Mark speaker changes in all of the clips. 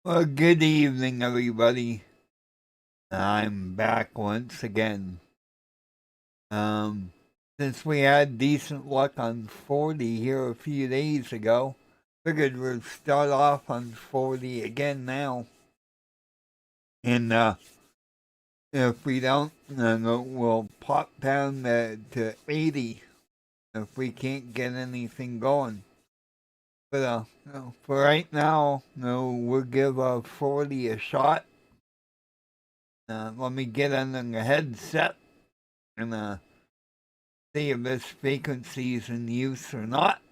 Speaker 1: Well, good evening, everybody. I'm back once again. Um, since we had decent luck on 40 here a few days ago, figured we'd start off on 40 again now. And if we don't, then we'll pop down to 80 if we can't get anything going. But for right now, we'll give 40 a shot. Let me get on the headset and see if this frequency's in use or not.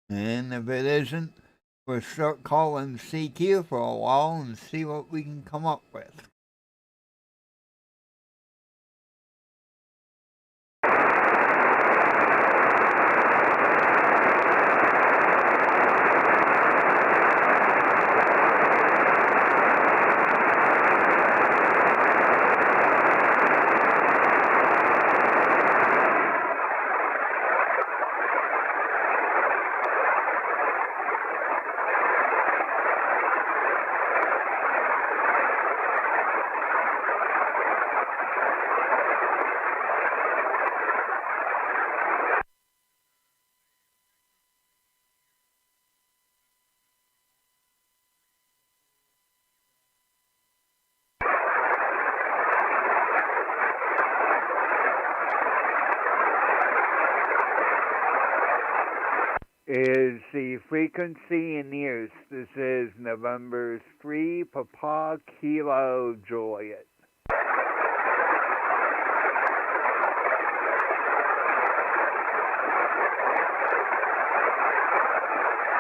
Speaker 1: And if it isn't, we'll start calling CQ for a while and see what we can come up with. Is the frequency in use? This is November 3, Papa Kilo Juliet.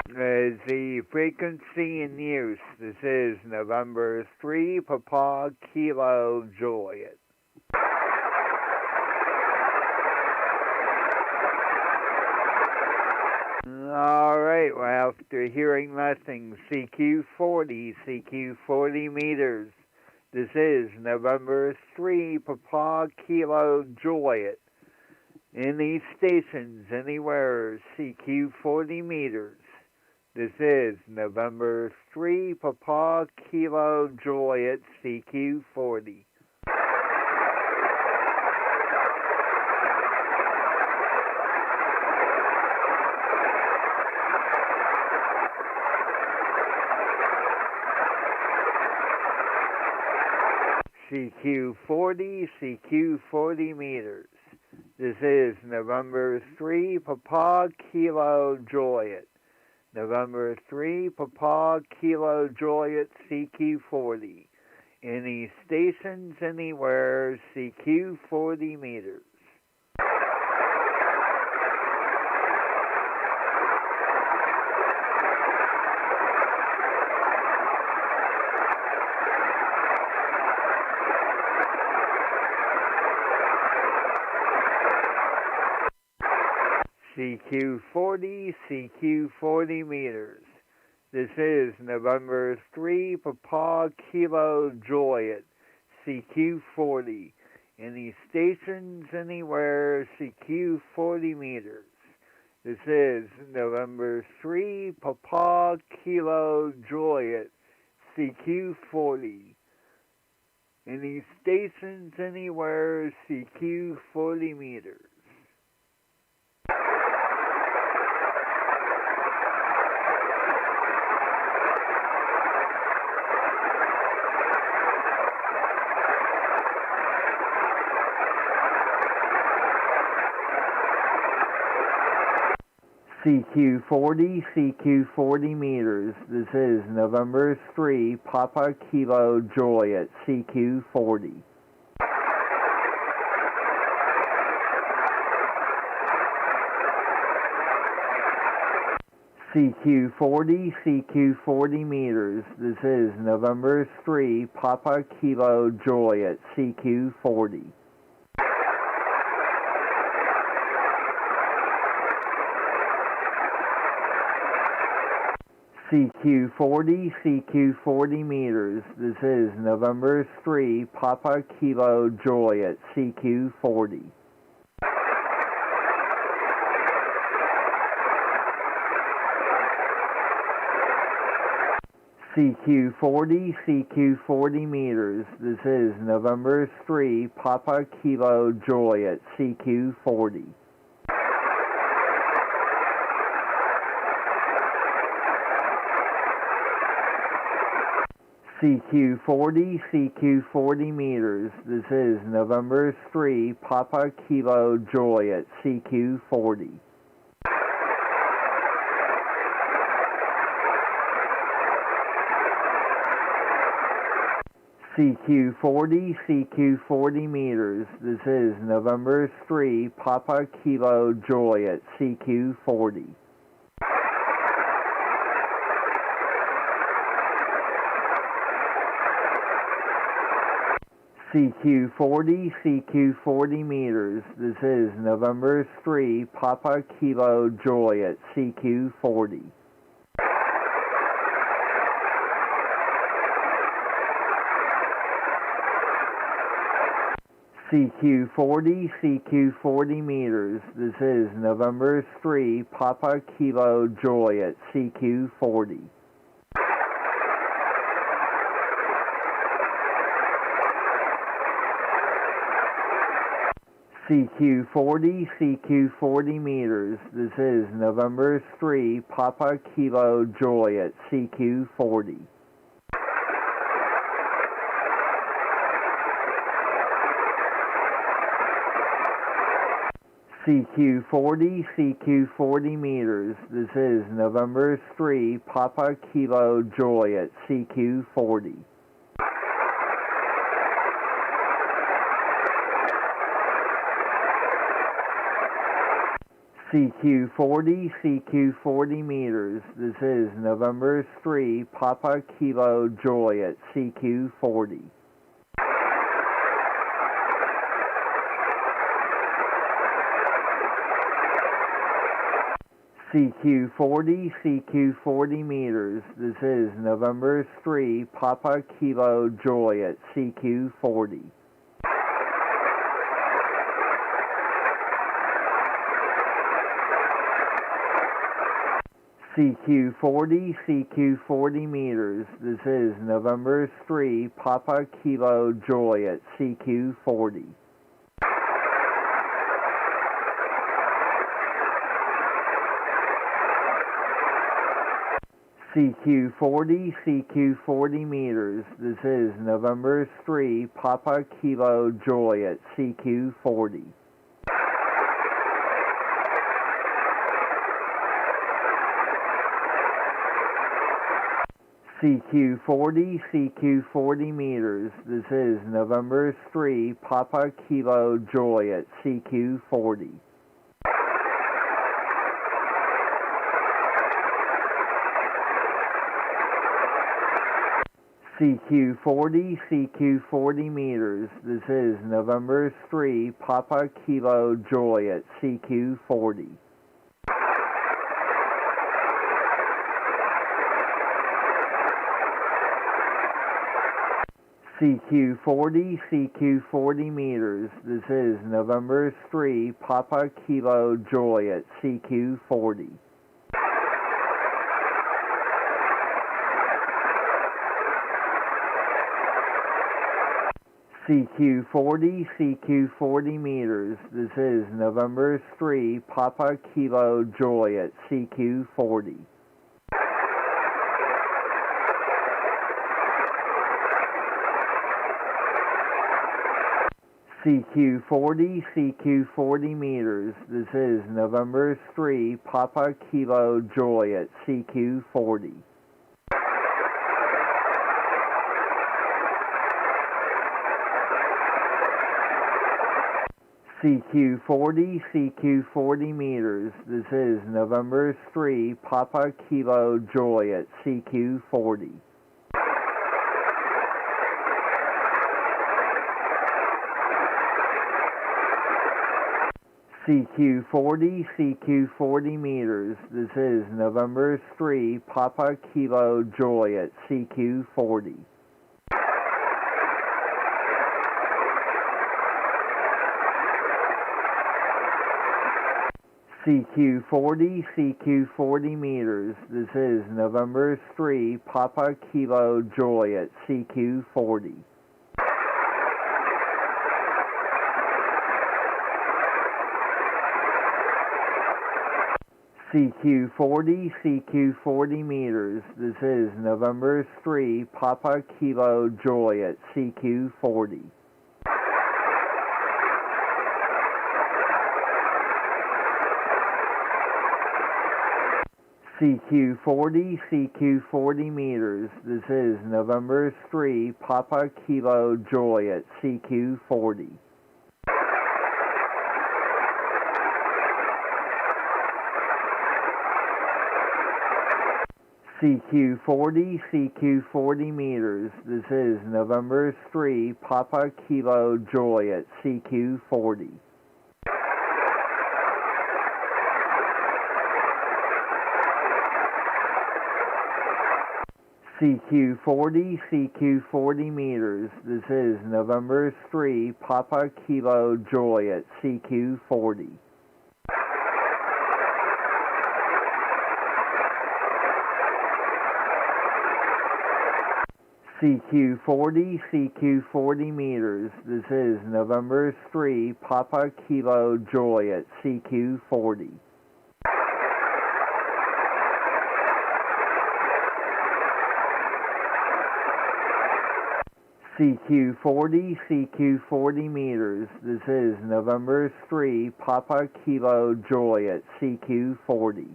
Speaker 1: Is the frequency in use? This is November 3, Papa Kilo Juliet. Alright, well, after hearing nothing, CQ40, CQ40 meters. This is November 3, Papa Kilo Juliet. Any stations, anywhere, CQ40 meters. This is November 3, Papa Kilo Juliet, CQ40. CQ40, CQ40 meters. This is November 3, Papa Kilo Juliet. November 3, Papa Kilo Juliet, CQ40. Any stations, anywhere, CQ40 meters. CQ40, CQ40 meters. This is November 3, Papa Kilo Juliet, CQ40. Any stations, anywhere, CQ40 meters. This is November 3, Papa Kilo Juliet, CQ40. Any stations, anywhere, CQ40 meters. CQ40, CQ40 meters. This is November 3, Papa Kilo Juliet, CQ40. CQ40, CQ40 meters. This is November 3, Papa Kilo Juliet, CQ40. CQ40, CQ40 meters. This is November 3, Papa Kilo Juliet, CQ40. CQ40, CQ40 meters. This is November 3, Papa Kilo Juliet, CQ40. CQ40, CQ40 meters. This is November 3, Papa Kilo Juliet, CQ40. CQ40, CQ40 meters. This is November 3, Papa Kilo Juliet, CQ40. CQ40, CQ40 meters. This is November 3, Papa Kilo Juliet, CQ40. CQ40, CQ40 meters. This is November 3, Papa Kilo Juliet, CQ40. CQ40, CQ40 meters. This is November 3, Papa Kilo Juliet, CQ40. CQ40, CQ40 meters. This is November 3, Papa Kilo Juliet, CQ40. CQ40, CQ40 meters. This is November 3, Papa Kilo Juliet, CQ40. CQ40, CQ40 meters. This is November 3, Papa Kilo Juliet, CQ40. CQ40, CQ40 meters. This is November 3, Papa Kilo Juliet, CQ40. CQ40, CQ40 meters. This is November 3, Papa Kilo Juliet, CQ40. CQ40, CQ40 meters. This is November 3, Papa Kilo Juliet, CQ40. CQ40, CQ40 meters. This is November 3, Papa Kilo Juliet, CQ40. CQ40, CQ40 meters. This is November 3, Papa Kilo Juliet, CQ40. CQ40, CQ40 meters. This is November 3, Papa Kilo Juliet, CQ40. CQ40, CQ40 meters. This is November 3, Papa Kilo Juliet, CQ40. CQ40, CQ40 meters. This is November 3, Papa Kilo Juliet, CQ40. CQ40, CQ40 meters. This is November 3, Papa Kilo Juliet, CQ40. CQ40, CQ40 meters. This is November 3, Papa Kilo Juliet, CQ40. CQ40, CQ40 meters. This is November 3, Papa Kilo Juliet, CQ40. CQ40, CQ40 meters. This is November 3, Papa Kilo Juliet, CQ40. CQ40, CQ40 meters. This is November 3, Papa Kilo Juliet, CQ40. CQ40, CQ40 meters. This is November 3, Papa Kilo Juliet, CQ40. CQ40, CQ40 meters. This is November 3, Papa Kilo Juliet, CQ40. CQ40, CQ40 meters. This is November 3, Papa Kilo Juliet, CQ40.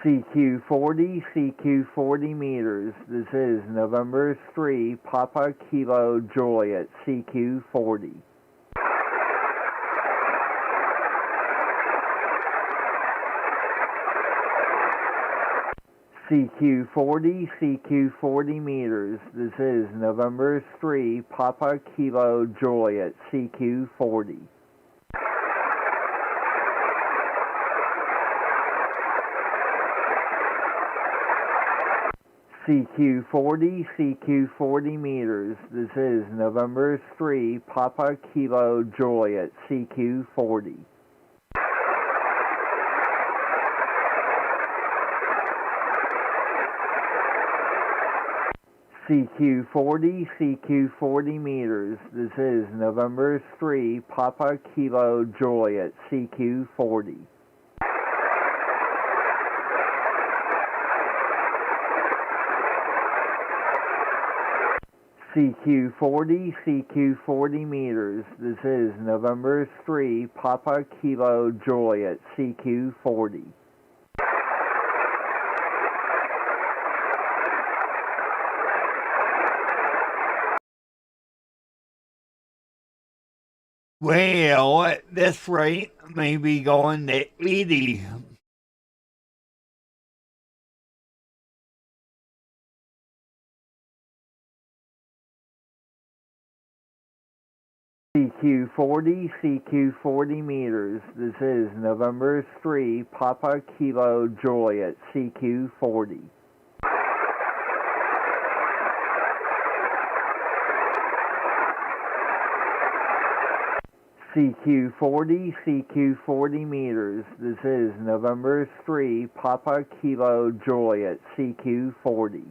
Speaker 1: CQ40, CQ40 meters. This is November 3, Papa Kilo Juliet, CQ40. CQ40, CQ40 meters. This is November 3, Papa Kilo Juliet, CQ40. CQ40, CQ40 meters. This is November 3, Papa Kilo Juliet, CQ40. CQ40, CQ40 meters. This is November 3, Papa Kilo Juliet, CQ40. CQ40, CQ40 meters. This is November 3, Papa Kilo Juliet, CQ40. Well, at this rate, maybe going to 80. CQ40, CQ40 meters. This is November 3, Papa Kilo Juliet, CQ40. CQ40, CQ40 meters. This is November 3, Papa Kilo Juliet, CQ40.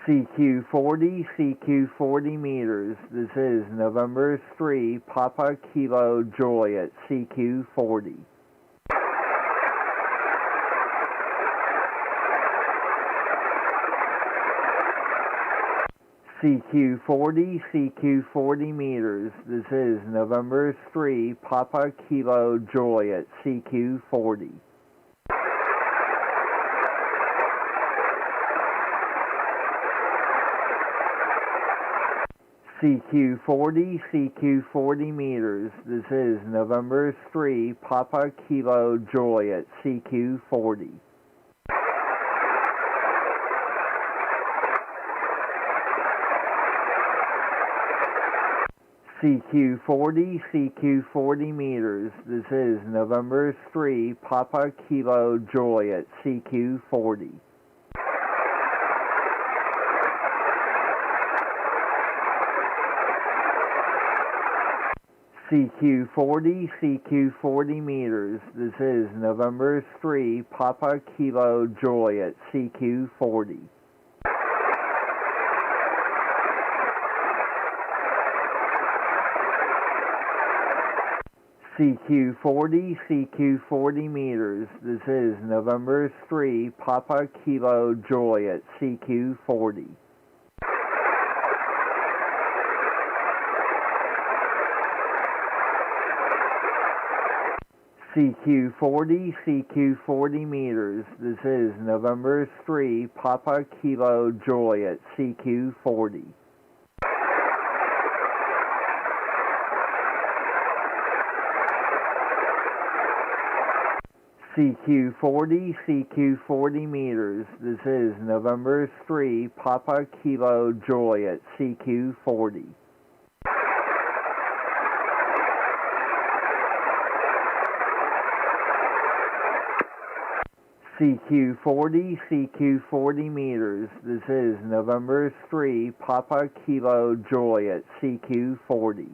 Speaker 1: CQ40, CQ40 meters. This is November 3, Papa Kilo Juliet, CQ40. CQ40, CQ40 meters. This is November 3, Papa Kilo Juliet, CQ40. CQ40, CQ40 meters. This is November 3, Papa Kilo Juliet, CQ40. CQ40, CQ40 meters. This is November 3, Papa Kilo Juliet, CQ40. CQ40, CQ40 meters. This is November 3, Papa Kilo Juliet, CQ40. CQ40, CQ40 meters. This is November 3, Papa Kilo Juliet, CQ40. CQ40, CQ40 meters. This is November 3, Papa Kilo Juliet, CQ40. CQ40, CQ40 meters. This is November 3, Papa Kilo Juliet, CQ40. CQ40, CQ40 meters. This is November 3, Papa Kilo Juliet, CQ40.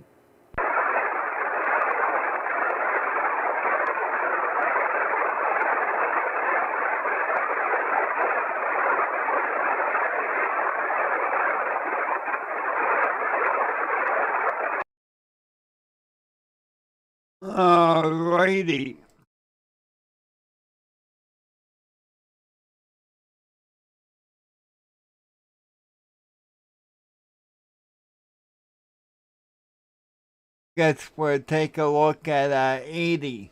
Speaker 1: Alrighty. Guess we'll take a look at 80.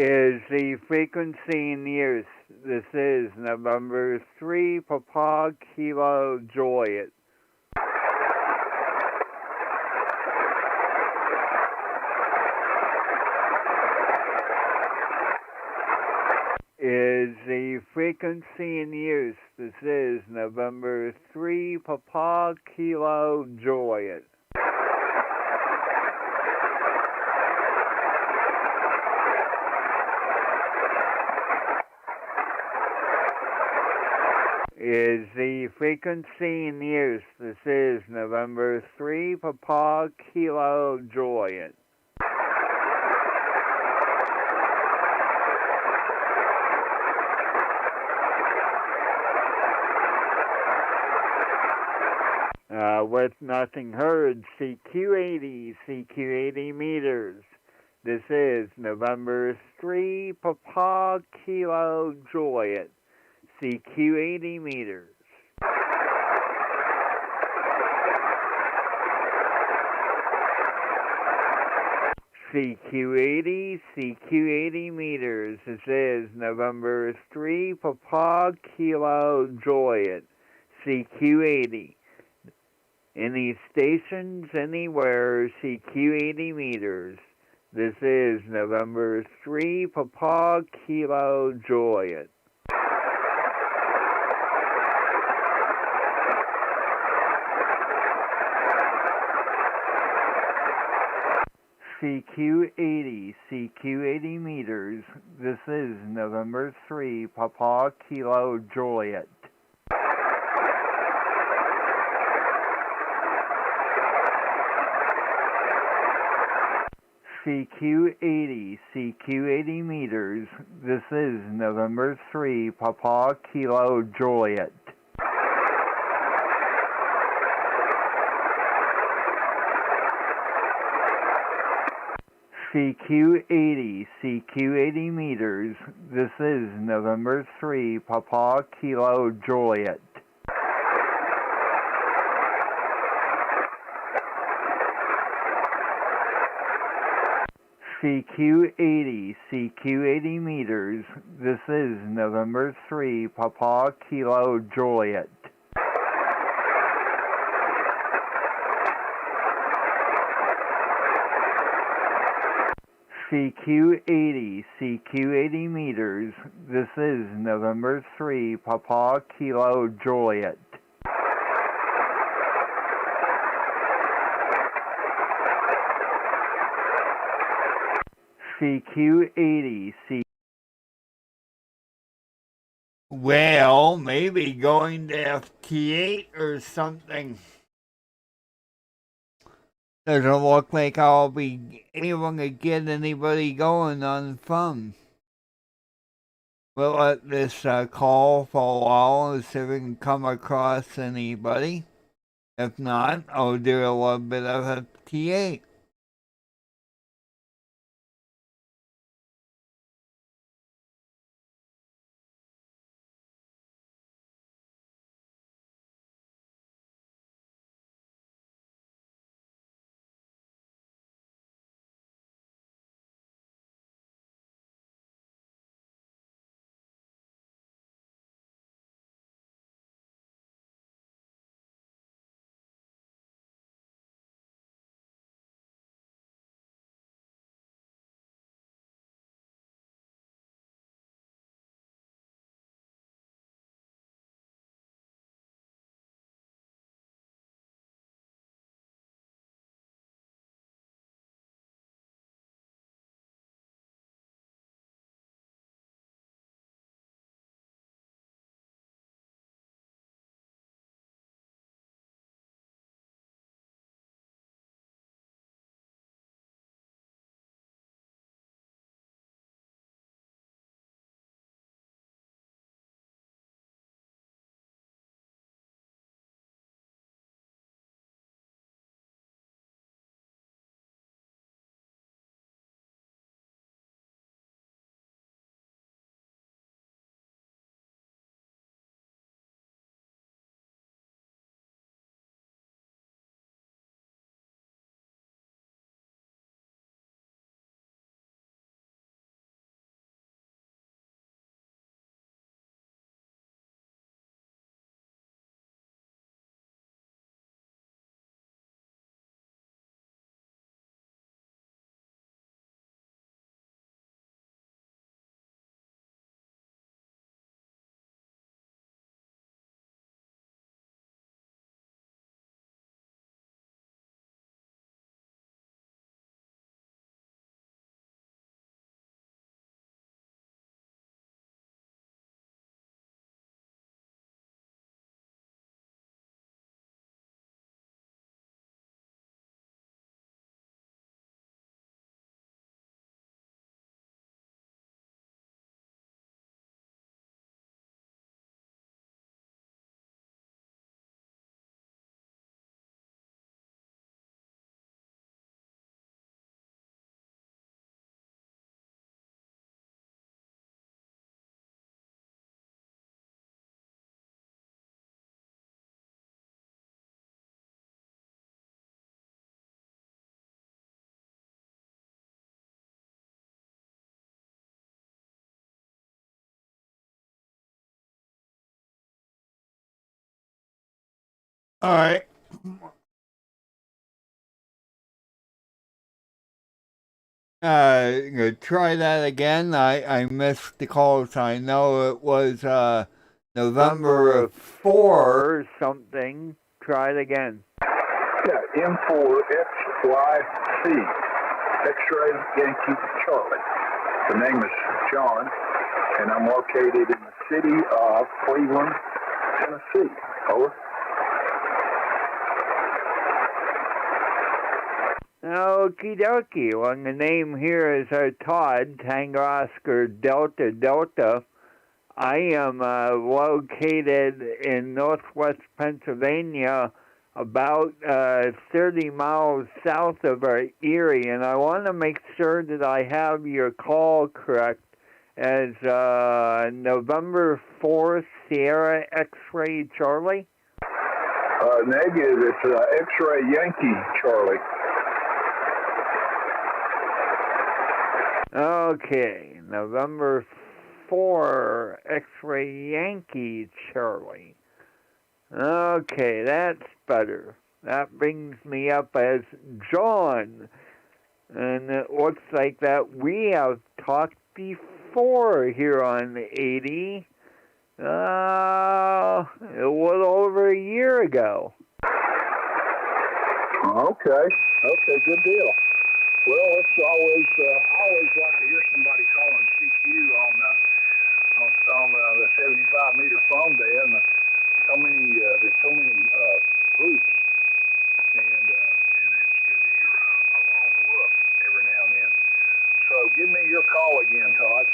Speaker 1: Is the frequency in use. This is November 3, Papa Kilo Juliet. Is the frequency in use. This is November 3, Papa Kilo Juliet. Is the frequency in use. This is November 3, Papa Kilo Juliet. With nothing heard, CQ80, CQ80 meters. This is November 3, Papa Kilo Juliet. CQ80 meters. CQ80, CQ80 meters. This is November 3, Papa Kilo Juliet. CQ80. Any stations, anywhere, CQ80 meters. This is November 3, Papa Kilo Juliet. CQ80, CQ80 meters. This is November 3, Papa Kilo Juliet. CQ80, CQ80 meters. This is November 3, Papa Kilo Juliet. CQ80, CQ80 meters. This is November 3, Papa Kilo Juliet. CQ80 meters. This is November 3, Papa Kilo Juliet. CQ80 meters. This is November 3, Papa Kilo Juliet. CQ80. Well, maybe going to FT8 or something. Doesn't look like I'll be able to get anybody going on the phone. We'll let this call for a while and see if we can come across anybody. If not, I'll do a little bit of FT8. All right. Try that again. I missed the calls. I know it was November 4 something. Try it again.
Speaker 2: Yeah, N4XYC X-Ray Yankee Charlie. The name is John, and I'm located in the city of Cleveland, Tennessee. Over.
Speaker 1: Okie dokie. Well, the name here is Todd, Tango Oscar Delta Delta. I am located in northwest Pennsylvania, about 30 miles south of Erie, and I want to make sure that I have your call correct as November 4th, Sierra X-Ray Charlie?
Speaker 2: Negative, it's X-Ray Yankee Charlie.
Speaker 1: Okay, November 4, X-Ray Yankee Charlie. Okay, that's better. That brings me up as John. And it looks like that we have talked before here on 80. A little over a year ago.
Speaker 2: Okay, good deal. Well, it's always I always like to hear somebody calling CQ on the 75-meter phone there, and there's so many groups, and it's good to hear a lone wolf every now and then. So give me your call again, Todd.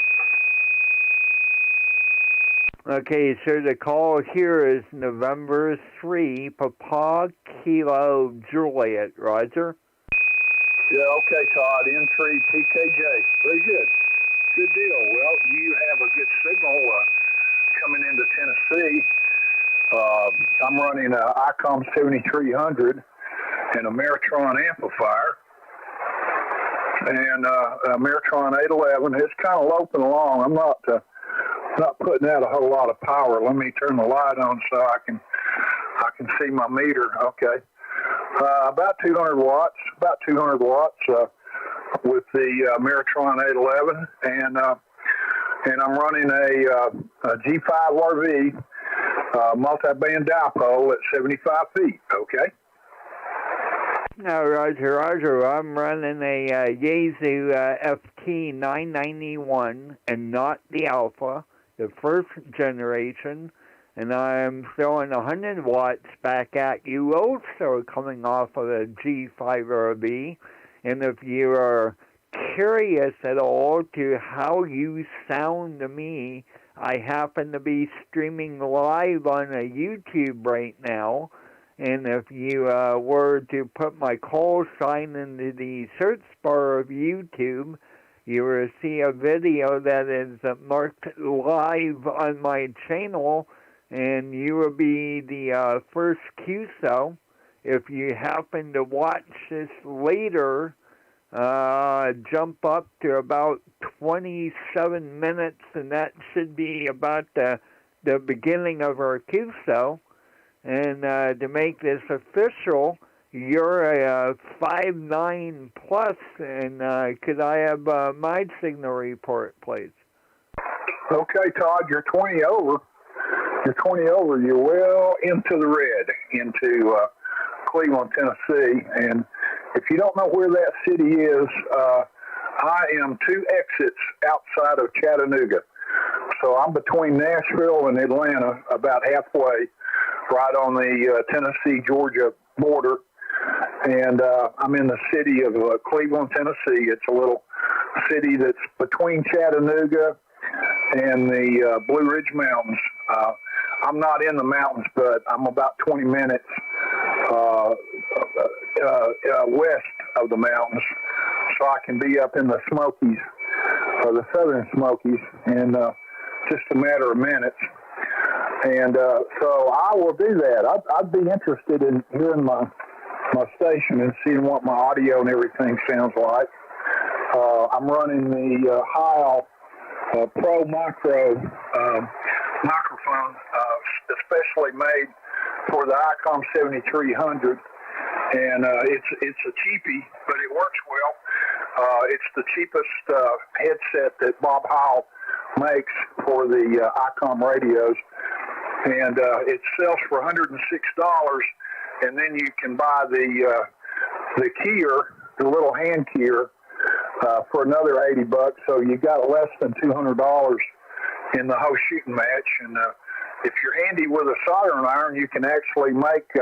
Speaker 1: Okay, so the call here is November 3, Papa Kilo Juliet, Roger.
Speaker 2: Yeah, okay, Todd, N4XYC Very good. Good deal. Well, you have a good signal coming into Tennessee. I'm running a ICOM 7300 and a Meritron amplifier. And a Meritron 811. It's kind of loping along. I'm not putting out a whole lot of power. Let me turn the light on so I can see my meter. Okay. About 200 watts with the Meritron 811, and I'm running a G5RV multi-band dipole at 75 feet. Okay.
Speaker 1: Now, Roger. I'm running a Yaesu FT991 and not the Alpha, the first generation. And I'm throwing 100 watts back at you, also coming off of a G5RV. And if you are curious at all to how you sound to me, I happen to be streaming live on a YouTube right now. And if you were to put my call sign into the search bar of YouTube, you will see a video that is marked live on my channel. And you will be the first QSO. If you happen to watch this later, jump up to about 27 minutes, and that should be about the beginning of our QSO. And to make this official, you're a 5'9" plus, and could I have my signal report, please?
Speaker 2: Okay, Todd, you're 20 over. You're well into the red, into Cleveland, Tennessee. And if you don't know where that city is, I am 2 exits outside of Chattanooga. So I'm between Nashville and Atlanta, about halfway, right on the Tennessee-Georgia border. And I'm in the city of Cleveland, Tennessee. It's a little city that's between Chattanooga and the Blue Ridge Mountains. I'm not in the mountains, but I'm about 20 minutes west of the mountains, so I can be up in the Smokies, or the Southern Smokies, in just a matter of minutes. And so I will do that. I'd be interested in hearing my station and seeing what my audio and everything sounds like. I'm running the Heil Pro Micro microphone, especially made for the ICOM 7300, and it's a cheapie, but it works well. It's the cheapest headset that Bob Heil makes for the ICOM radios, and it sells for $106, and then you can buy the keyer, the little hand keyer, for another $80. So you got less than $200 in the whole shooting match. And if you're handy with a soldering iron, you can actually make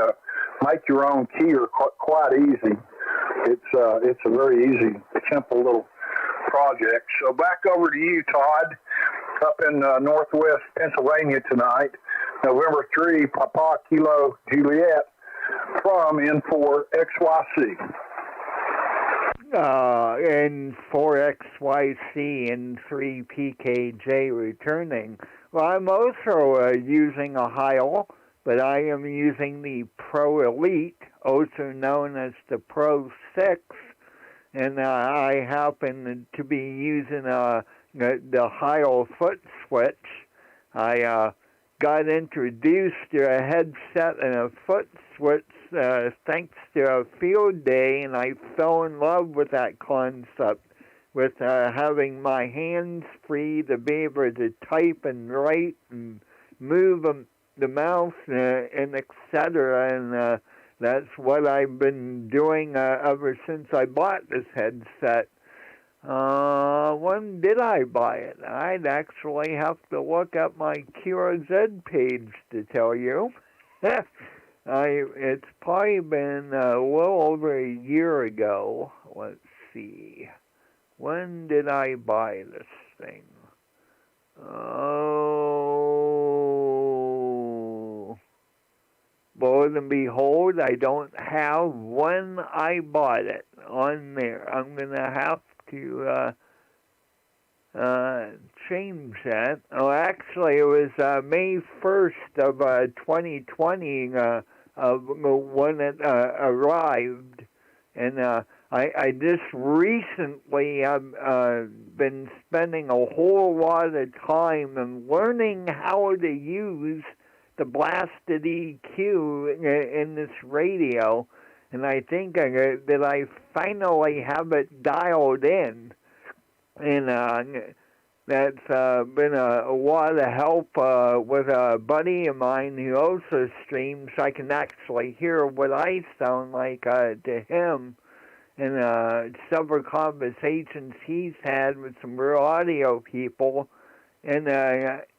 Speaker 2: your own keyer quite easy. It's a very easy, simple little project. So back over to you, Todd, up in northwest Pennsylvania tonight, November 3, Papa Kilo Juliet from N4XYC.
Speaker 1: N4XYC and 3PKJ returning. Well, I'm also using a Heil, but I am using the Pro Elite, also known as the Pro 6, and I happen to be using the Heil foot switch. I got introduced to a headset and a foot switch thanks to a field day, and I fell in love with that concept, with having my hands free to be able to type and write and move the mouse and etc. And that's what I've been doing ever since I bought this headset. When did I buy it? I'd actually have to look up my KF0GUZ page to tell you. It's probably been a little over a year ago. Let's see. When did I buy this thing? Oh, lo and behold, I don't have when I bought it on there. I'm going to have to change that. Oh, actually, it was May 1st of 2020 when it arrived. And I just recently have been spending a whole lot of time and learning how to use the blasted EQ in this radio. And I think that I finally have it dialed in. And that's been a lot of help with a buddy of mine who also streams. I can actually hear what I sound like to him. And several conversations he's had with some real audio people. And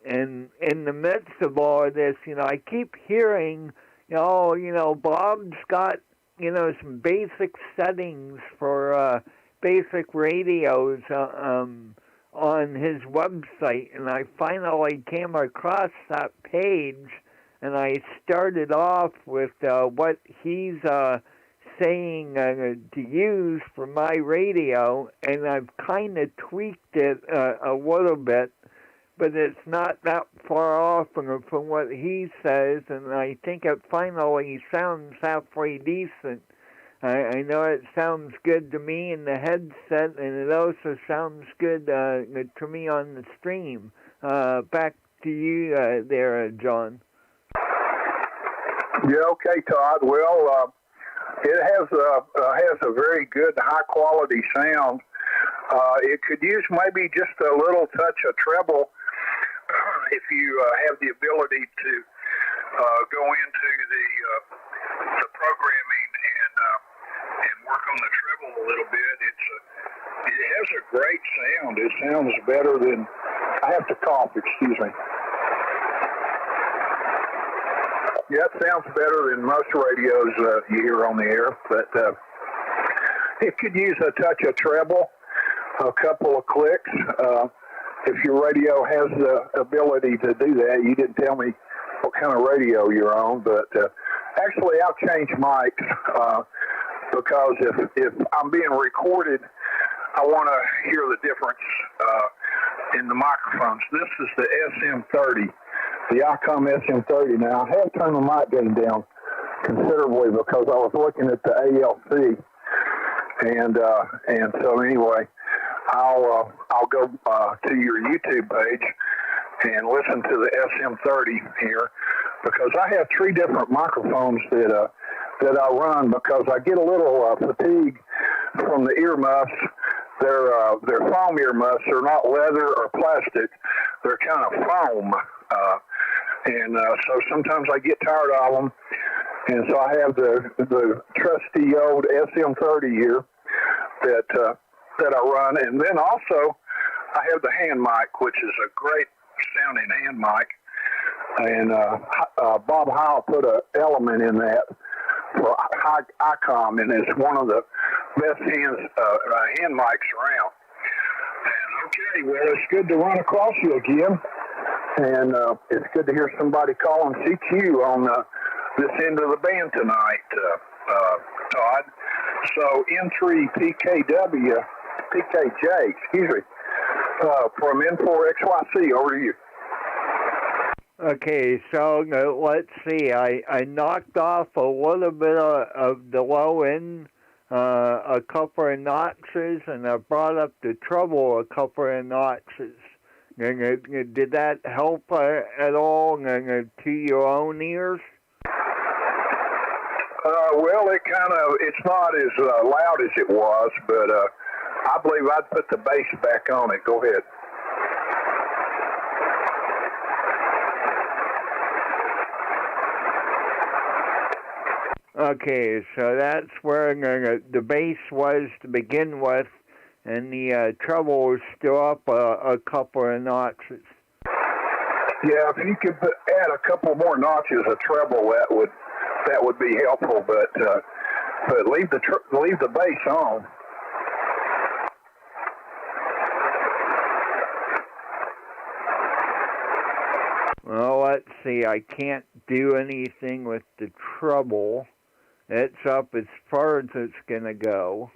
Speaker 1: in the midst of all of this, I keep hearing, Bob's got, some basic settings for basic radios on his website. And I finally came across that page, and I started off with what he's saying to use for my radio, and I've kind of tweaked it a little bit, but it's not that far off from what he says, and I think it finally sounds halfway decent. I know it sounds good to me in the headset, and it also sounds good to me on the stream. Back to you there, John.
Speaker 2: Yeah, okay, Todd. Well, it has a very good, high-quality sound. It could use maybe just a little touch of treble if you have the ability to go into the programming and work on the treble a little bit. It has a great sound. It sounds better than, I have to cough, excuse me. Yeah, it sounds better than most radios you hear on the air, but it could use a touch of treble, a couple of clicks. If your radio has the ability to do that, you didn't tell me what kind of radio you're on, but actually I'll change mics because if I'm being recorded, I want to hear the difference in the microphones. This is the SM30, the ICOM SM30. Now, I have turned the mic gain down considerably because I was looking at the ALC, and so anyway, I'll go to your YouTube page and listen to the SM30 here, because I have 3 different microphones that I run, because I get a little fatigue from the earmuffs. They're foam earmuffs. They're not leather or plastic. They're kind of foam, and so sometimes I get tired of them. And so I have the trusty old SM30 here that I run, and then also I have the hand mic, which is a great sounding hand mic. And Bob Heil put an element in that for ICOM, and it's one of the best hand mics around. And okay, well, it's good to run across you again, and it's good to hear somebody calling CQ on this end of the band tonight, Todd. So N3PKJ, from N4XYC, over to you.
Speaker 1: Okay, so let's see. I knocked off a little bit of the low end a couple of notches, and I brought up the treble a couple of notches. Did that help at all to your own ears?
Speaker 2: Well, it's not as loud as it was, but I believe I'd put the bass back on it. Go ahead.
Speaker 1: Okay, so that's where the bass was to begin with, and the treble was still up a couple of notches.
Speaker 2: Yeah, if you could add a couple more notches of treble, that would be helpful. But leave the bass on.
Speaker 1: Well, let's see. I can't do anything with the treble. It's up as far as it's gonna go.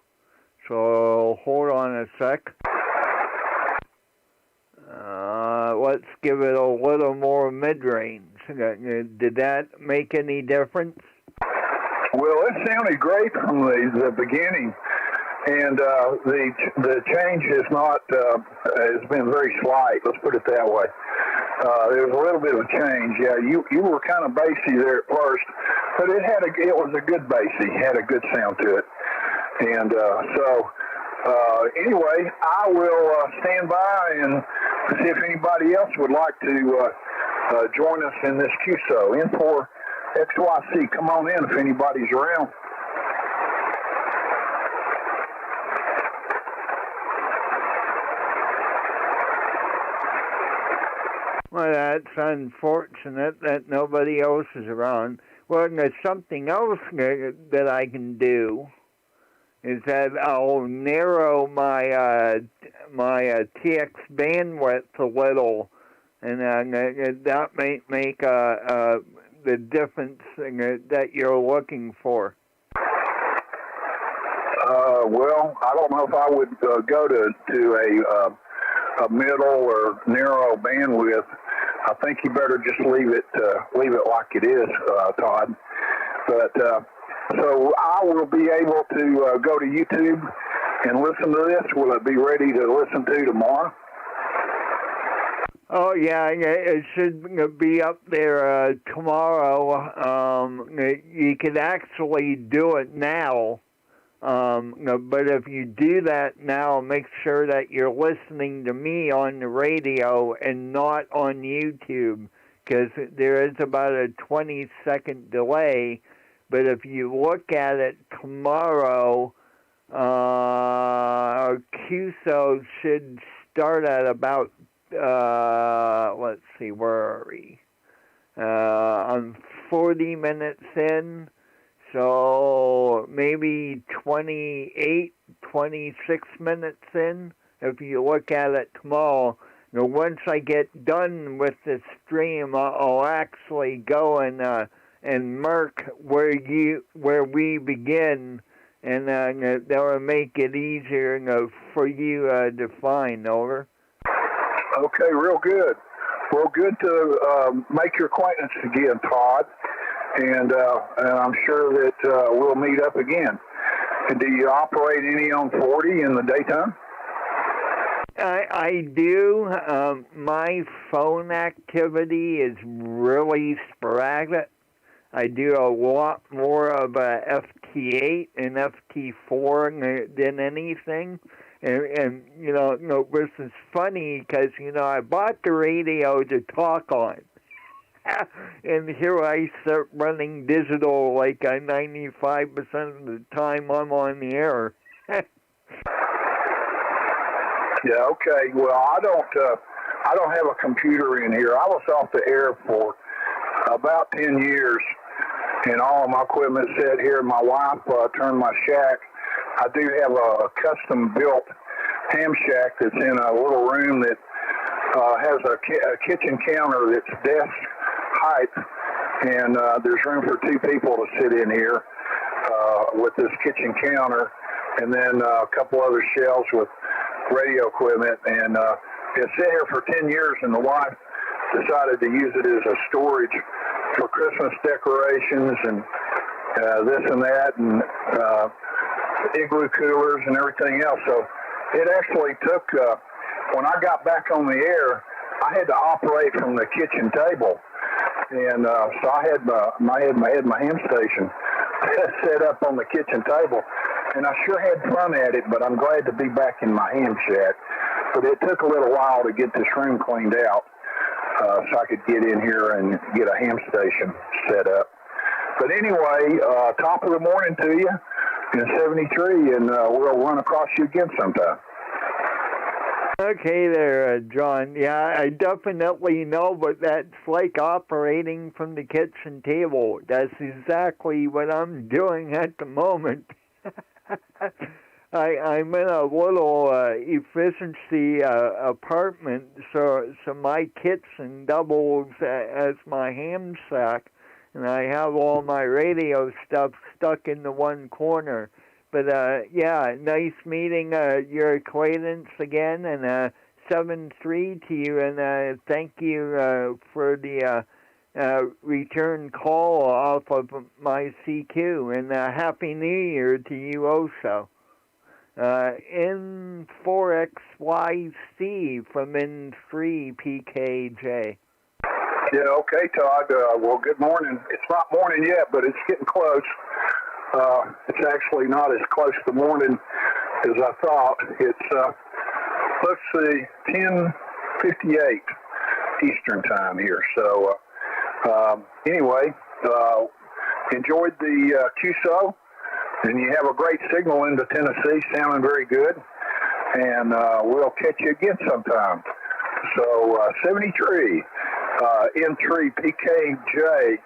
Speaker 1: So hold on a sec. Let's give it a little more mid-range. Did that make any difference?
Speaker 2: Well, it sounded great from the beginning, and the change has been very slight. Let's put it that way. There was a little bit of a change. Yeah, you were kind of bassy there at first, but it was a good bassy. Had a good sound to it, and anyway, I will stand by and see if anybody else would like to join us in this QSO. N4XYC, come on in if anybody's around.
Speaker 1: Well, that's unfortunate that nobody else is around. Well, there's something else that I can do. Is that I'll narrow my TX bandwidth a little, and that may make the difference that you're looking for.
Speaker 2: Well, I don't know if I would go to a middle or narrow bandwidth. I think you better just leave it like it is, Todd. But so I will be able to go to YouTube and listen to this. Will it be ready to listen to tomorrow?
Speaker 1: Oh yeah, it should be up there tomorrow. You could actually do it now. But if you do that now, make sure that you're listening to me on the radio and not on YouTube, because there is about a 20-second delay. But if you look at it tomorrow, our QSO should start at about, let's see, where are we? I'm 40 minutes in. So maybe 28, 26 minutes in, if you look at it tomorrow. Once I get done with the stream, I'll actually go and mark where we begin, and that will make it easier for you to find. Over.
Speaker 2: Okay, real good. Well, good to make your acquaintance again, Todd. And I'm sure that we'll meet up again. And do you operate any on 40 in the daytime?
Speaker 1: I do. My phone activity is really sporadic. I do a lot more of FT8 and FT4 than anything. And this is funny because, I bought the radio to talk on. And here I start running digital like 95% of the time I'm on the air.
Speaker 2: Yeah, okay. Well, I don't have a computer in here. I was off the air for about 10 years, and all of my equipment set here. My wife turned my shack. I do have a custom-built ham shack that's in a little room that has a kitchen counter that's desk height, and there's room for 2 people to sit in here with this kitchen counter, and then a couple other shelves with radio equipment. And it's sat here for 10 years, and the wife decided to use it as a storage for Christmas decorations and this and that. And igloo coolers and everything else. So it actually took, when I got back on the air, I had to operate from the kitchen table. And so I had my ham station set up on the kitchen table. And I sure had fun at it, but I'm glad to be back in my ham shack. But it took a little while to get this room cleaned out so I could get in here and get a ham station set up. But anyway, top of the morning to you in 73, and we'll run across you again sometime.
Speaker 1: Okay there, John. Yeah, I definitely know, but that's like operating from the kitchen table. That's exactly what I'm doing at the moment. I'm in a little efficiency apartment, so my kitchen doubles as my ham shack, and I have all my radio stuff stuck in the one corner. But yeah, nice meeting your acquaintance again, and 7-3 to you, and thank you for the return call off of my CQ, and Happy New Year to you also. N4XYC from N3PKJ.
Speaker 2: Yeah, okay, Todd. Well, good morning. It's not morning yet, but it's getting close. It's actually not as close to morning as I thought. It's, let's see, 10:58 Eastern time here. So, anyway, enjoyed the QSO, and you have a great signal into Tennessee, sounding very good. And we'll catch you again sometime. So, 73, N3PKJ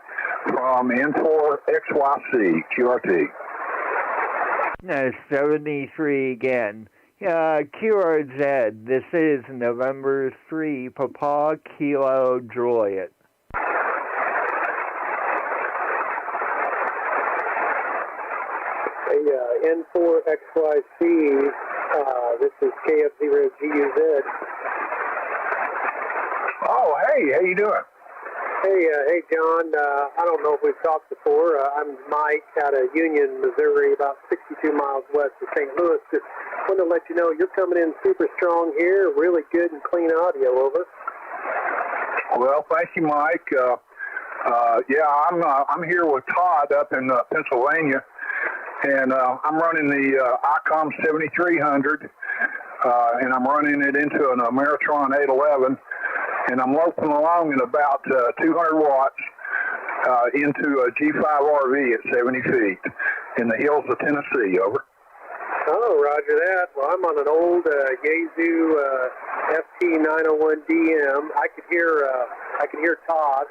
Speaker 2: from N4XYC QRT.
Speaker 1: That's 73 again. QRZ, this is November 3, Papa Kilo Juliet.
Speaker 3: Hey, N4XYC, this is KF0GUZ.
Speaker 2: Oh, hey, how you doing?
Speaker 3: Hey, John. I don't know if we've talked before. I'm Mike out of Union, Missouri, about 62 miles west of St. Louis. Just wanted to let you know you're coming in super strong here. Really good and clean audio. Over.
Speaker 2: Well, thank you, Mike. Yeah, I'm here with Todd up in Pennsylvania, and I'm running the ICOM 7300, and I'm running it into an Ameritron 811. And I'm loping along at about 200 watts into a G5 RV at 70 feet in the hills of Tennessee. Over.
Speaker 3: Oh, roger that. Well, I'm on an old Yaesu FT901DM. I could hear Todd.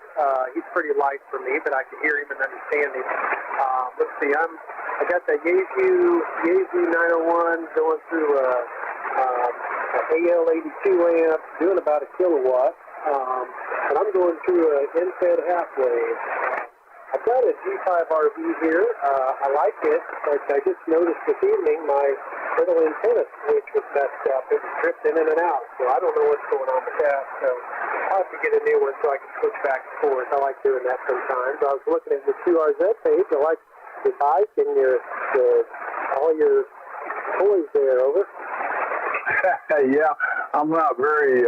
Speaker 3: He's pretty light for me, but I could hear him and understand him. Let's see. I got that Yaesu 901 going through AL 82 amp, doing about a kilowatt. And I'm going through an NFED half-wave. I've got a G5 RV here. I like it, but I just noticed this evening my little antenna switch was messed up. It was drifting in and out, so I don't know what's going on with that. So I'll have to get a new one so I can switch back and forth. I like doing that sometimes. I was looking at the QRZ page. I like your bike and all your toys there. Over.
Speaker 2: Yeah, I'm not very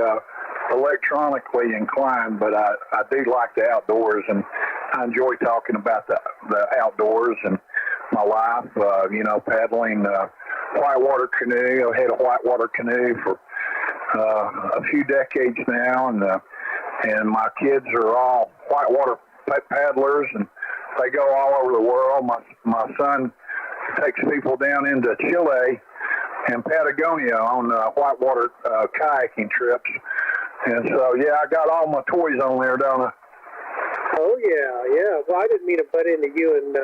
Speaker 2: electronically inclined, but I do like the outdoors, and I enjoy talking about the outdoors and my life. Paddling whitewater canoe. I've had a whitewater canoe for a few decades now, and my kids are all whitewater paddlers, and they go all over the world. My son takes people down into Chile and Patagonia on whitewater kayaking trips. And so, yeah, I got all my toys on there, don't I?
Speaker 3: Oh, yeah. Well, I didn't mean to butt into you and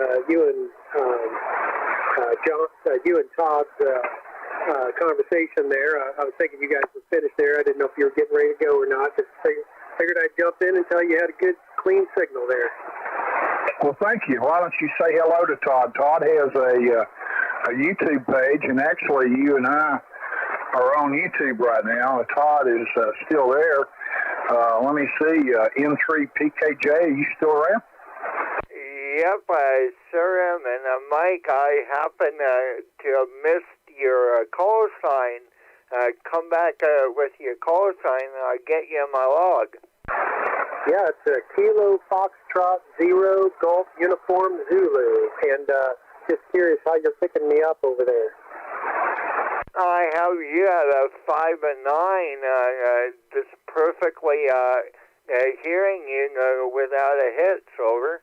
Speaker 3: Todd's conversation there. I was thinking you guys were finished there. I didn't know if you were getting ready to go or not. Just figured I'd jump in and tell you had a good, clean signal there.
Speaker 2: Well, thank you. Why don't you say hello to Todd? Todd has a YouTube page, and actually you and I are on YouTube right now. Todd is still there. Let me see, N3PKJ, are you still around?
Speaker 4: Yep, I sure am. And Mike, I happen to have missed your call sign. Come back with your call sign and I'll get you in my log.
Speaker 3: Yeah, it's a Kilo Foxtrot 0 Golf Uniform Zulu. And just curious how you're picking me up over there.
Speaker 4: I have you at a 5 and 9, just perfectly hearing you without a hitch, over.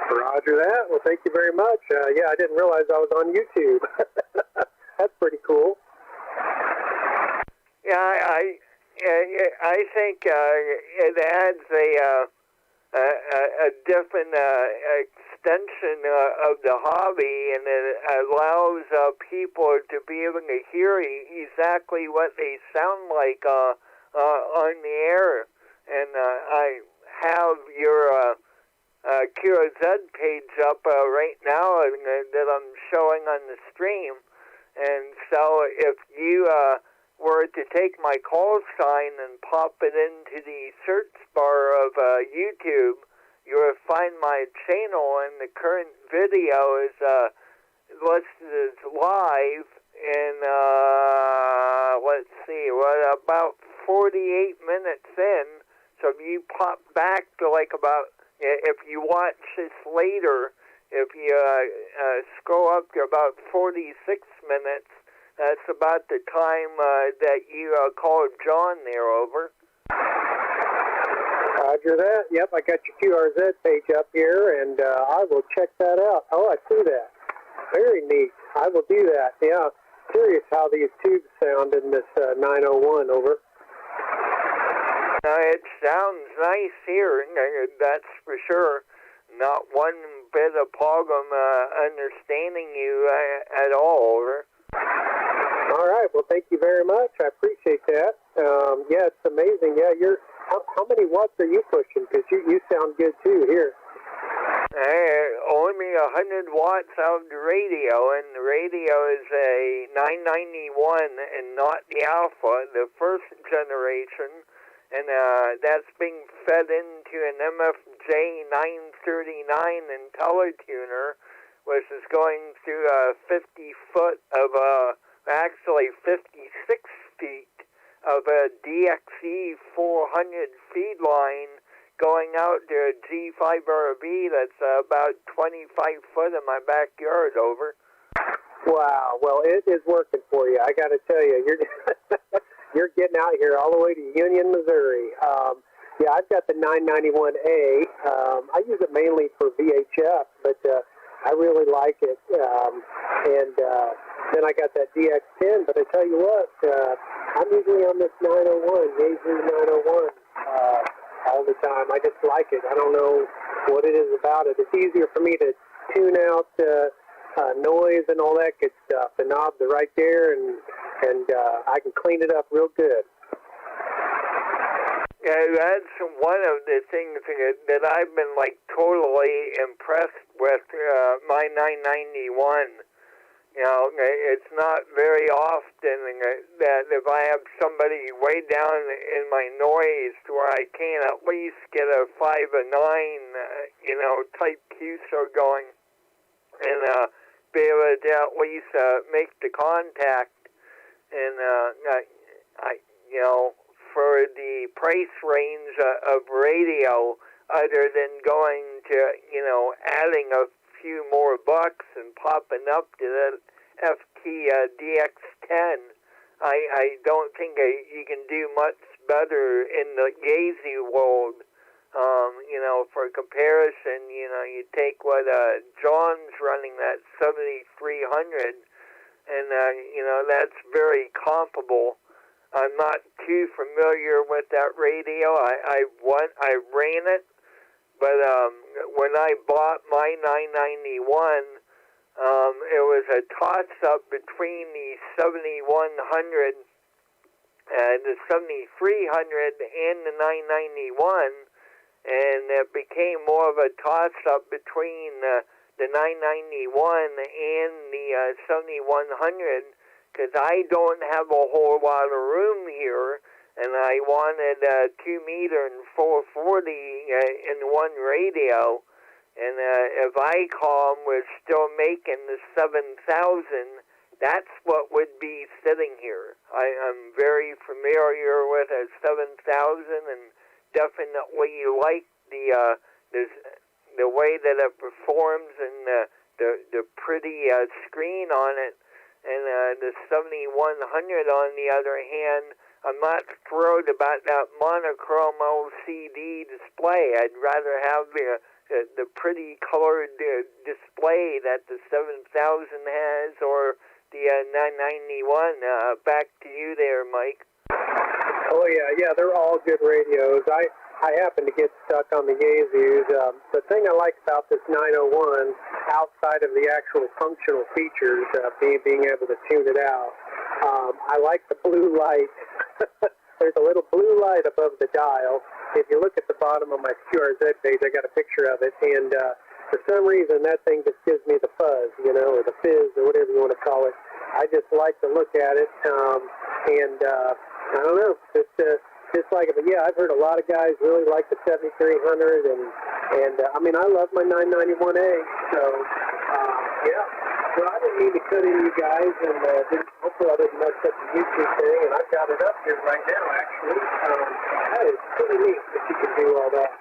Speaker 3: Roger that. Well, thank you very much. Yeah, I didn't realize I was on YouTube. That's pretty cool.
Speaker 4: Yeah, I think it adds a different extension of the hobby, and it allows people to be able to hear exactly what they sound like on the air. And I have your KF0GUZ page up right now that I'm showing on the stream. And so if you were to take my call sign and pop it into the search bar of YouTube, you will find my channel, and the current video is listed as live in, let's see, what, about 48 minutes in. So if you pop back to like about, if you watch this later, if you scroll up to about 46 minutes, that's about the time that you called John there, over.
Speaker 3: Roger that. Yep, I got your KF0GUZ page up here, and I will check that out. Oh, I see that. Very neat. I will do that. Yeah, curious how these tubes sound in this 901, over.
Speaker 4: It sounds nice here, that's for sure. Not one bit of problem understanding you at all, over.
Speaker 3: All right. Well, thank you very much. I appreciate that. Yeah, it's amazing. Yeah, how many watts are you pushing? Because you sound good too here.
Speaker 4: Only 100 watts out of the radio, and the radio is a 991 and not the Alpha, the first generation. And that's being fed into an MFJ 939 IntelliTuner, which is going through 50 foot of, actually 56 feet of a DXE 400 feed line going out to a G5 RV that's about 25 foot in my backyard, over.
Speaker 3: Wow. Well, it is working for you. I got to tell you, you're getting out here all the way to Union, Missouri. Yeah, I've got the 991A. I use it mainly for VHF, but I really like it. And then I got that DX10, but I tell you what, I'm usually on this 901, Yaesu 901, all the time. I just like it. I don't know what it is about it. It's easier for me to tune out noise and all that good stuff. The knobs are right there, and I can clean it up real good.
Speaker 4: Yeah, that's one of the things that I've been like totally impressed with my 991. You know, it's not very often that if I have somebody way down in my noise to where I can at least get a 5 and 9, type QSO going, and be able to at least make the contact. And for the price range of radio, other than going to, adding a few more bucks and popping up to that FT DX10, I don't think you can do much better in the Yaesu world. For comparison, you take what John's running, that 7300, and that's very comparable. I'm not too familiar with that radio. I ran it, but when I bought my 991, it was a toss-up between the 7100, the 7300, and the 991, and it became more of a toss-up between the 991 and the 7100, because I don't have a whole lot of room here, and I wanted 2 meter and 440 in one radio, And if ICOM was still making the 7,000, that's what would be sitting here. I'm very familiar with a 7,000 and definitely like the way that it performs and the pretty screen on it. And the 7100, on the other hand, I'm not thrilled about that monochrome LCD display. I'd rather have the pretty colored display that the 7000 has, or the 991. Back to you there, Mike.
Speaker 3: Oh yeah, they're all good radios. I happen to get stuck on the Yaesus. The thing I like about this 901, outside of the actual functional features, being able to tune it out, I like the blue light. There's a little blue light above the dial. If you look at the bottom of my QRZ page, I got a picture of it, and for some reason that thing just gives me the fuzz, or the fizz, or whatever you want to call it. I just like to look at it, and I don't know, just like it. But yeah, I've heard a lot of guys really like the 7300, and I mean, I love my 991A, so yeah. Well, I didn't mean to cut into you guys, and hopefully I didn't mess up the YouTube thing, and I've got it up here right now, actually. That is pretty neat that you can do all that.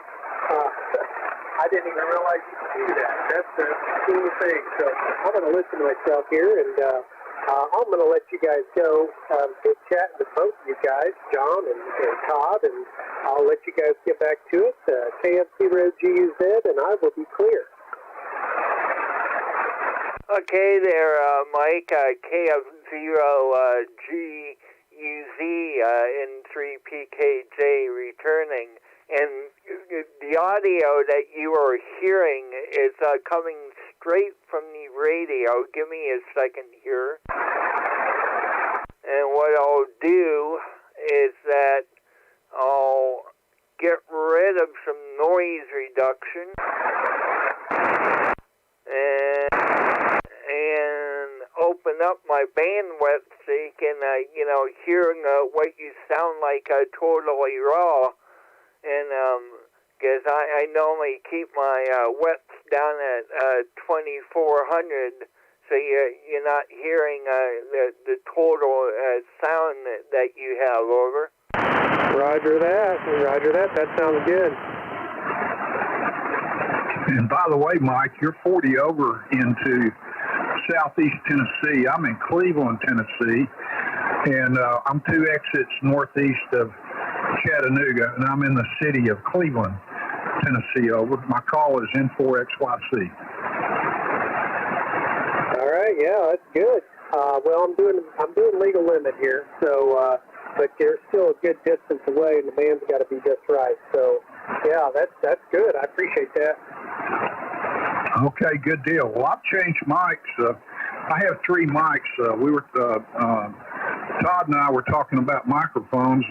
Speaker 3: I didn't even realize you could do that. That's a cool thing. So I'm going to listen to myself here, and I'm going to let you guys go. Good chatting with both of you guys, John and Todd, and I'll let you guys get back to it. KF0GUZ, and I will be clear.
Speaker 4: Okay there, Mike. KF0GUZ N4XYC returning. And the audio that you are hearing is coming straight from the radio. Give me a second here. And what I'll do is that I'll get rid of some noise reduction and open up my bandwidth so you can, hear what you sound like totally raw. And because I normally keep my widths down at 2400, so you're not hearing the total sound that you have. Over.
Speaker 3: Roger that. That sounds good.
Speaker 2: And by the way, Mike, you're 40 over into southeast Tennessee. I'm in Cleveland, Tennessee, and I'm 2 exits northeast of Chattanooga, and I'm in the city of Cleveland, Tennessee. Over. My call is N4XYC.
Speaker 3: All right, yeah, that's good. Well, I'm doing legal limit here, so but you're still a good distance away, and the band's got to be just right. So, yeah, that's good. I appreciate that.
Speaker 2: Okay, good deal. Well, I've changed mics. I have 3 mics. Todd and I were talking about microphones,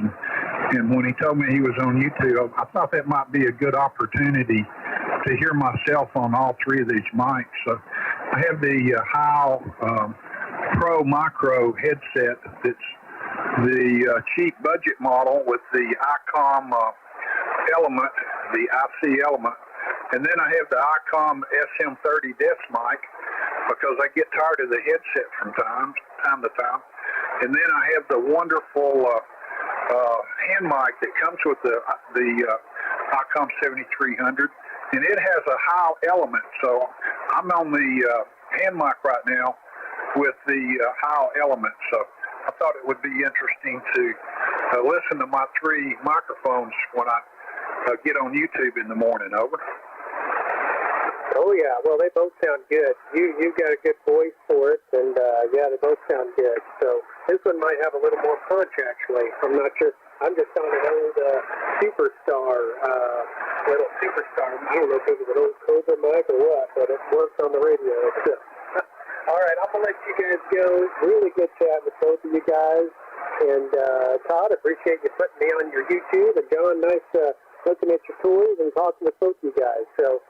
Speaker 2: and when he told me he was on YouTube, I thought that might be a good opportunity to hear myself on all 3 of these mics. So I have the Heil Pro Micro headset. That's the cheap budget model with the ICOM element, the IC element. And then I have the ICOM SM30 desk mic because I get tired of the headset from time to time. And then I have the wonderful hand mic that comes with the ICOM 7300, and it has a Heil element. So I'm on the hand mic right now with the Heil element. So I thought it would be interesting to listen to my 3 microphones when I get on YouTube in the morning. Over.
Speaker 3: Oh yeah, well they both sound good. You've got a good voice for it, and yeah, they both sound good. So this one might have a little more punch actually. I'm not sure. I'm just on an old Superstar, little Superstar. I don't know if it was an old Cobra mic or what, but it works on the radio. All right, I'm gonna let you guys go. Really good chat with both of you guys. And Todd, appreciate you putting me on your YouTube. And John, nice looking at your toys and talking with both of you guys. So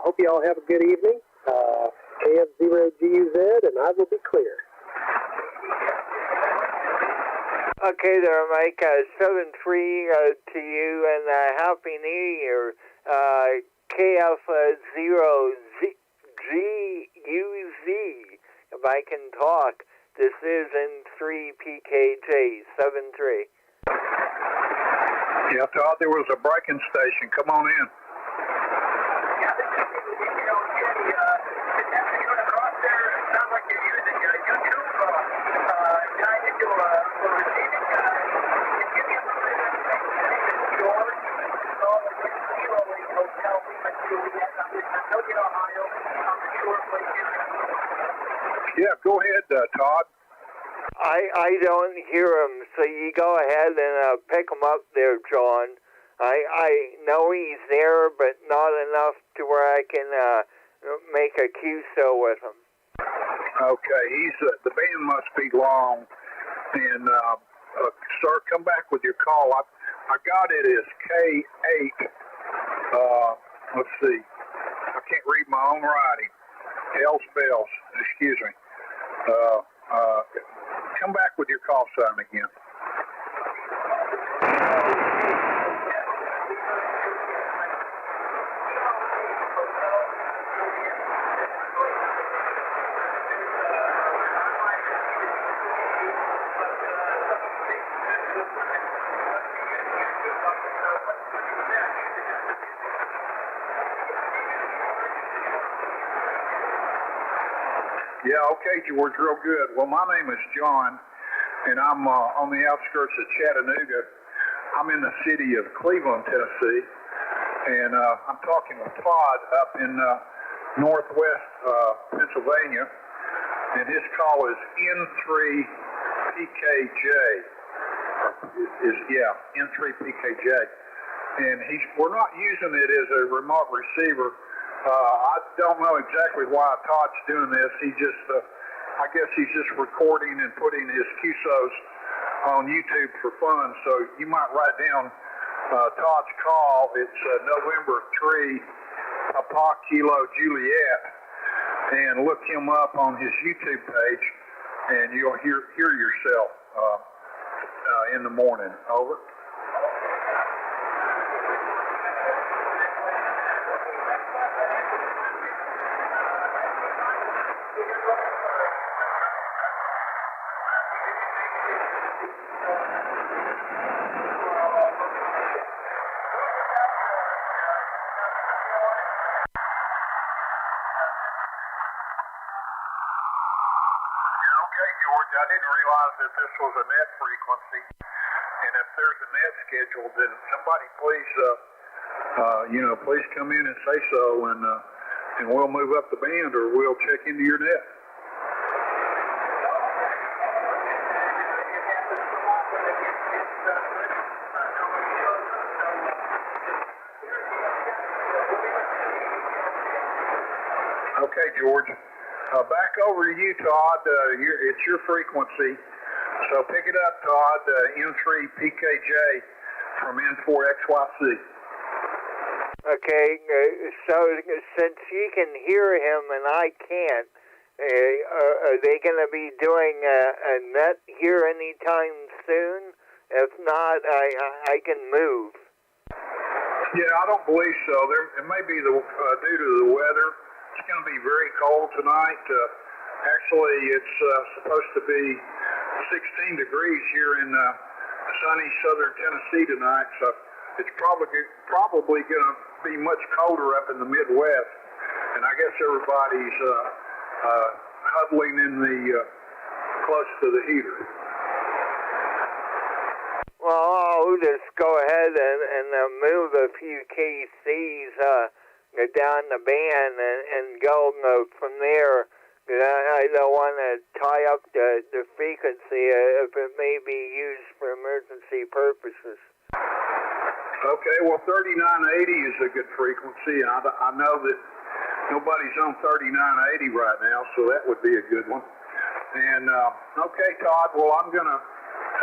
Speaker 3: hope you all have a good evening. KF0GUZ, and I will be clear.
Speaker 4: Okay there, Mike. 7-3 to you, and Happy New Year. KF0GUZ, if I can talk. This is N3PKJ 73.
Speaker 2: Yeah, Todd, there was a breaking station. Come on in. Yeah, go ahead, Todd.
Speaker 4: I don't hear him, so you go ahead and pick him up there, John. I know he's there, but not enough to where I can make a QSO with him.
Speaker 2: Okay, the band must be long. And, sir, come back with your call. I got it as K8. Let's see. I can't read my own writing. Hell's bells. Excuse me. Come back with your call sign again. Yeah, okay, George, real good. Well, my name is John, and I'm on the outskirts of Chattanooga. I'm in the city of Cleveland, Tennessee, and I'm talking with Todd up in northwest Pennsylvania, and his call is N3PKJ. N3PKJ. And we're not using it as a remote receiver. I don't know exactly why Todd's doing this. He just, I guess he's just recording and putting his QSOs on YouTube for fun. So you might write down Todd's call. It's November 3, Papa Kilo Juliet, and look him up on his YouTube page, and you'll hear yourself in the morning. Over. George, I didn't realize that this was a net frequency, and if there's a net scheduled, then somebody please, please come in and say so, and we'll move up the band, or we'll check into your net. Okay, George. Back over to you, Todd. It's your frequency. So pick it up, Todd. N3PKJ from N4XYC.
Speaker 4: Okay, so since you can hear him and I can't, are they going to be doing a net here anytime soon? If not, I can move.
Speaker 2: Yeah, I don't believe so. It may be due to the weather. It's going to be very cold tonight. Actually, it's supposed to be 16 degrees here in sunny southern Tennessee tonight, so it's probably going to be much colder up in the Midwest. And I guess everybody's huddling in close to the heater.
Speaker 4: Well, I'll just go ahead and move a few KCs down the band and go from there. I don't want to tie up the frequency if it may be used for emergency purposes.
Speaker 2: Okay, well, 3980 is a good frequency, and I know that nobody's on 3980 right now, so that would be a good one. And, okay, Todd, well, I'm going to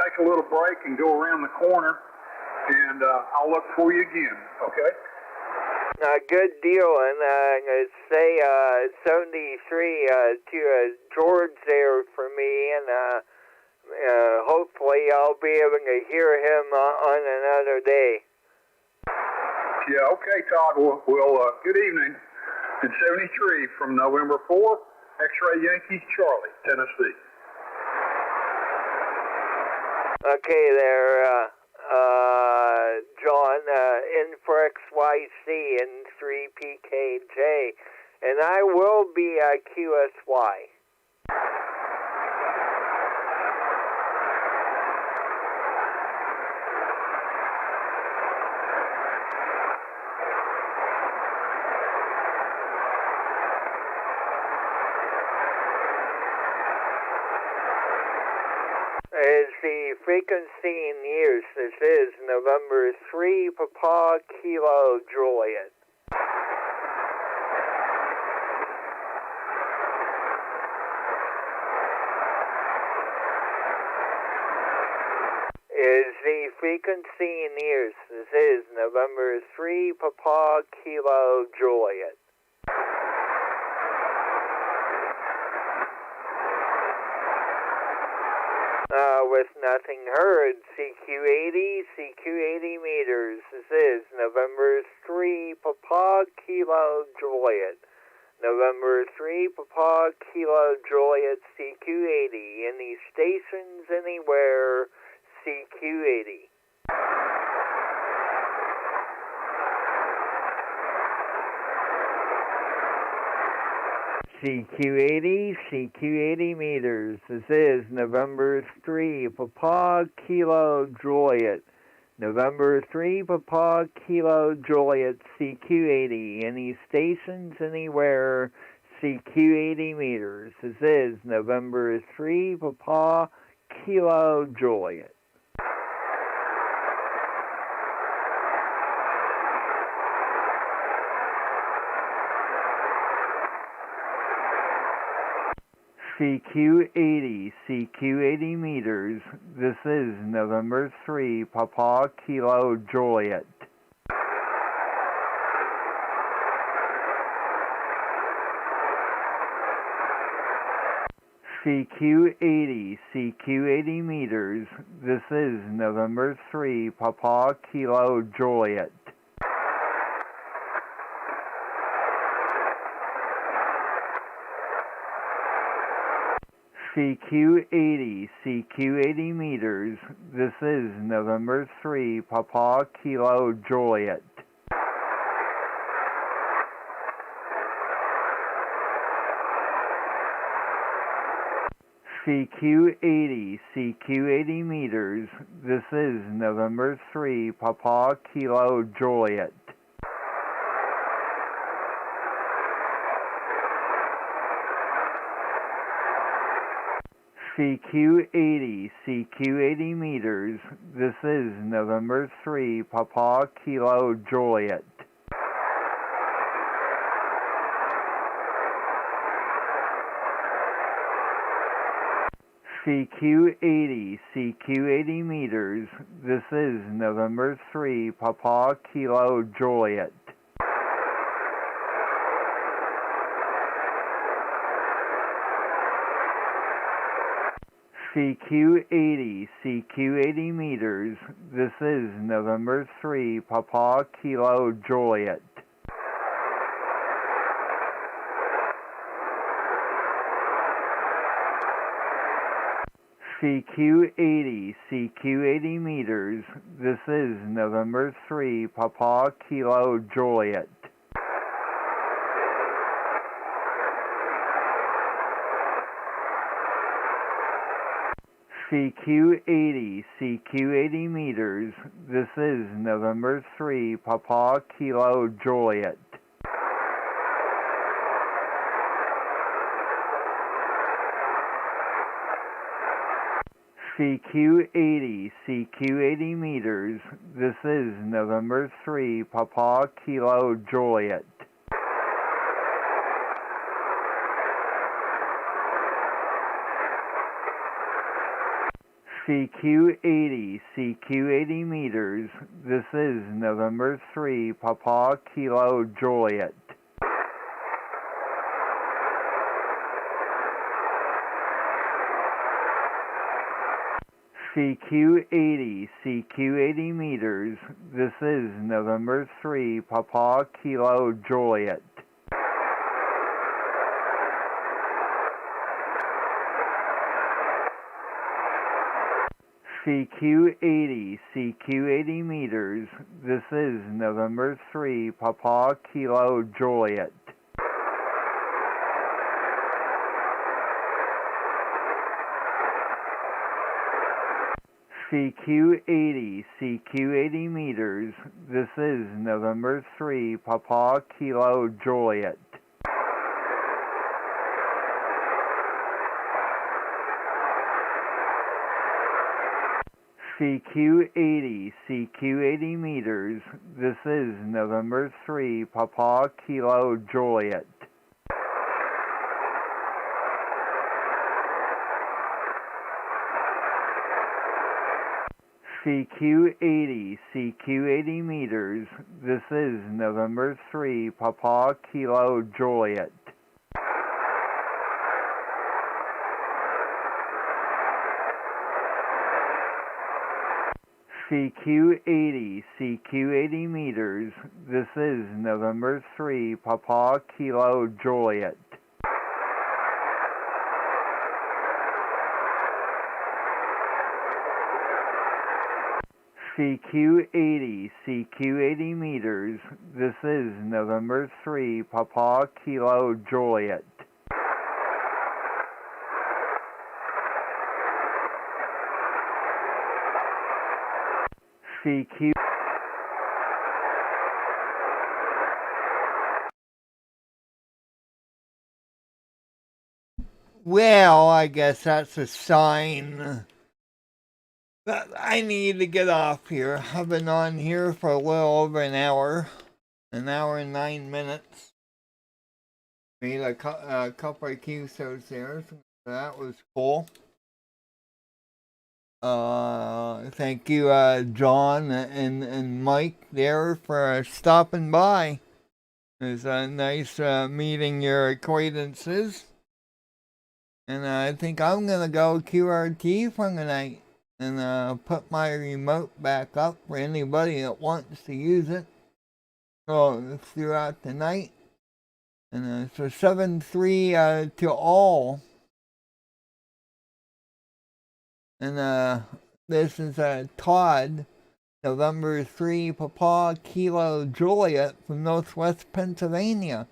Speaker 2: take a little break and go around the corner, and I'll look for you again, okay?
Speaker 4: Good deal, and say 73 to George there for me, and hopefully I'll be able to hear him on another day.
Speaker 2: Yeah, okay, Todd. We'll good evening. In 73 from November 4, X-Ray Yankees, Charlie, Tennessee.
Speaker 4: Okay there, John, N4XYC and 3PKJ, and I will be QSY. Is the frequency in years. This is November 3, Papa Kilo Juliet. Is the frequency in years. This is November 3, Papa Kilo Juliet. With nothing heard, CQ80 meters. This is November 3, Papa Kilo Juliet. November 3, Papa Kilo Juliet, CQ80. Any stations anywhere, CQ80. CQ80 meters. This is November 3, Papa Kilo Juliet. November 3, Papa Kilo Juliet, CQ80. Any stations anywhere, CQ80 meters. This is November 3, Papa Kilo Juliet. CQ80 meters. This is November 3, Papa Kilo Juliet. CQ80 meters. This is November 3, Papa Kilo Juliet. CQ80 meters. This is November 3, Papa Kilo Juliet. CQ80 meters. This is November 3, Papa Kilo Juliet. CQ80 meters. This is November 3, Papa Kilo Juliet. CQ80 meters. This is November 3, Papa Kilo Juliet. CQ80 meters. This is November 3, Papa Kilo Juliet. CQ80 meters. This is November 3, Papa Kilo Juliet. CQ80 meters. This is November 3, Papa Kilo Juliet. CQ80 meters. This is November 3, Papa Kilo Juliet. CQ80 meters. This is November 3, Papa Kilo Juliet.
Speaker 1: CQ80, CQ80 meters. This is November 3, Papa Kilo Juliet. CQ80, CQ80 meters. This is November 3, Papa Kilo Juliet. CQ80, CQ80 meters. This is November 3, Papa Kilo Juliet. CQ80, CQ80 meters. This is November 3, Papa Kilo Juliet. CQ80, CQ80 meters. This is November 3, Papa Kilo Juliet. CQ80, CQ80 meters. This is November 3, Papa Kilo Juliet. CQ80, CQ80 meters. This is November 3, Papa Kilo Juliet. CQ. Well, I guess that's a sign that I need to get off here. I've been on here for a little over an hour and 9 minutes. Made a couple of QSOs there, so that was cool. Thank you, John and Mike there for stopping by. It was nice meeting your acquaintances. And I think I'm going to go QRT for tonight and put my remote back up for anybody that wants to use it. So throughout the night. And so 7-3 to all. And this is Todd, November 3, Papa Kilo Juliet from Northwest Pennsylvania.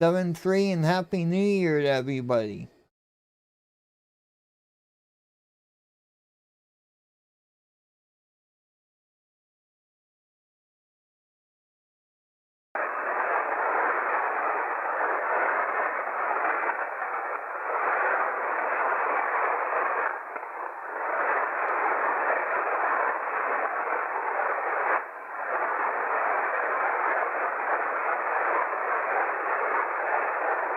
Speaker 1: 7-3 and Happy New Year to everybody.